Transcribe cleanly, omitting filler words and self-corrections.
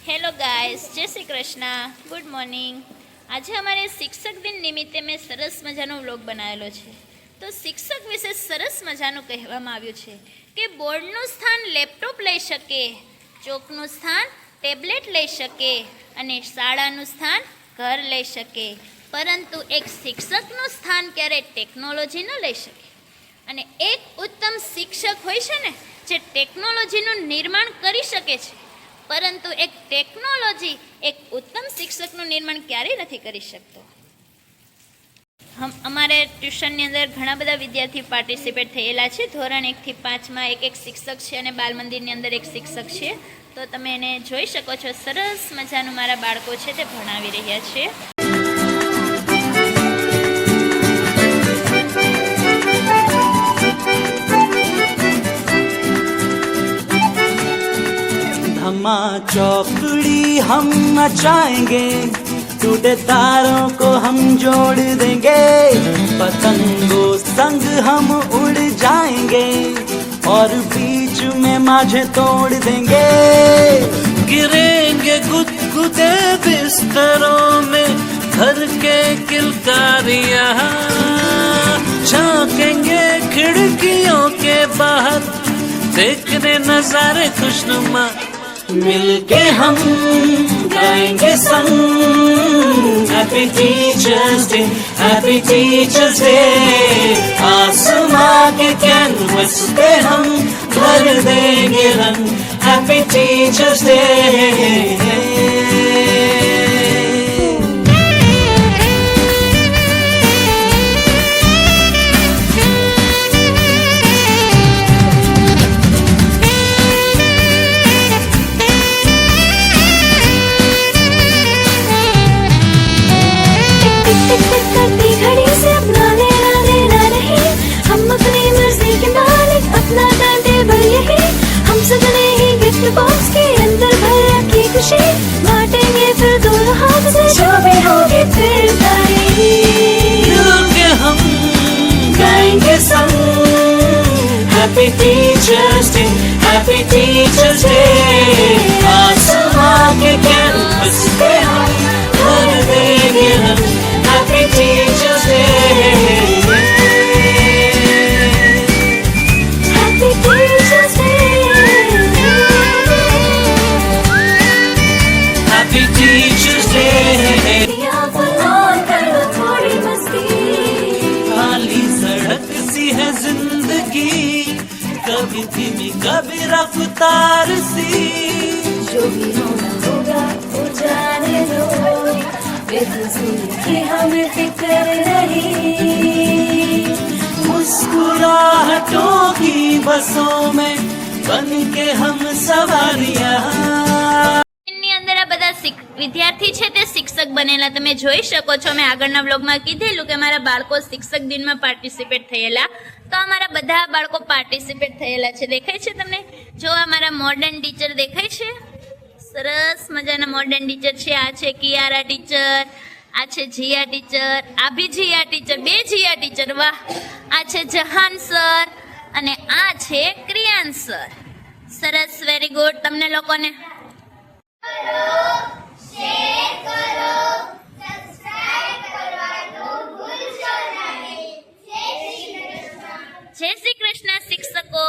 Hello guys, जय Shri Krishna, good morning. आज अमारे शिक्षक दिन निमित्ते मैं सरस मजानो व्लॉग बनावेलो छे। तो शिक्षक विषे सरस मजानुं कहेवामां आव्युं छे के बोर्डनुं स्थान लेपटॉप लई शके, चोकनुं स्थान टेब्लेट लई शके अने शाळानुं स्थान घर लई शके, परंतु एक शिक्षकनुं स्थान क्यारे टेक्नोलॉजी न लई शके। अने एक उत्तम शिक्षक होय छे ने जे टेक्नोलॉजीनुं निर्माण करी शके छे, परंतु एक टेक्नोलॉजी एक उत्तम शिक्षकનું निर्माण ક્યારેય નથી કરી શકતો। અમારે ટ્યુશનની અંદર ઘણા બધા વિદ્યાર્થી પાર્ટિસિપેટ થયેલા છે। ધોરણ 1 થી 5માં એક શિક્ષક છે અને બાલ મંદિરની અંદર એક શિક્ષક છે। તો તમે એને જોઈ શકો છો, સરસ મજાનું મારા બાળકો છે તે ભણાવી રહ્યા છે। धमा चौकड़ी हम मचाएंगे, टूटे तारों को हम जोड़ देंगे, पतंगों संग हम उड़ जाएंगे और बीच में माझे तोड़ देंगे। गिरेंगे गुदगुदे बिस्तरों में घर के किलकारियां, झांकेंगे खिड़कियों के बाहर देखने नजारे खुशनुमा। मिलके हम गाएंगे संग happy teachers day, happy teachers day. आसमां के कैनवस पे हम भर देंगे रंग हैप्पी टीचर्स डे। बॉक्स के अंदर भर रखी खुशी बांटेंगे फिर दोनों हाथ से जो भी होगी फिर तारीफ। मिलके हम गाएंगे संग happy teachers day, happy teachers day. आसमां के कैनवस पे हम भर देंगे रंग हैप्पी टीचर्स डे। कभी धीमी कभी रफ्तार सी, जो भी होना होगा वो जाने दो, बेफिज़ूल की हमें फिक्र नहीं। मुस्कुराहटों की बसों में बन के हम सवारियां। અંદર આ બધા વિદ્યાર્થી છે તે શિક્ષક બનેલા તમે જોઈ શકો છો। મેં આગળના વ્લોગમાં કીધેલું કે મારા બાળકો શિક્ષક દિનમાં પાર્ટિસિપેટ થયેલા, તો અમારા બધા બાળકો પાર્ટિસિપેટ થયેલા છે। દેખાય છે તમને? જો અમારા મોડર્ન ટીચર દેખાય છે, સરસ મજાના મોડર્ન ટીચર છે। આ છે કિયારા ટીચર, આ છે જીયા ટીચર, આ બી જીયા ટીચર, બે જીયા ટીચર, વાહ। આ છે જહાન સર અને આ છે ક્રિયાન સર। સરસ, વેરી ગુડ। તમને લોકોને જય શ્રી કૃષ્ણ શિક્ષકો।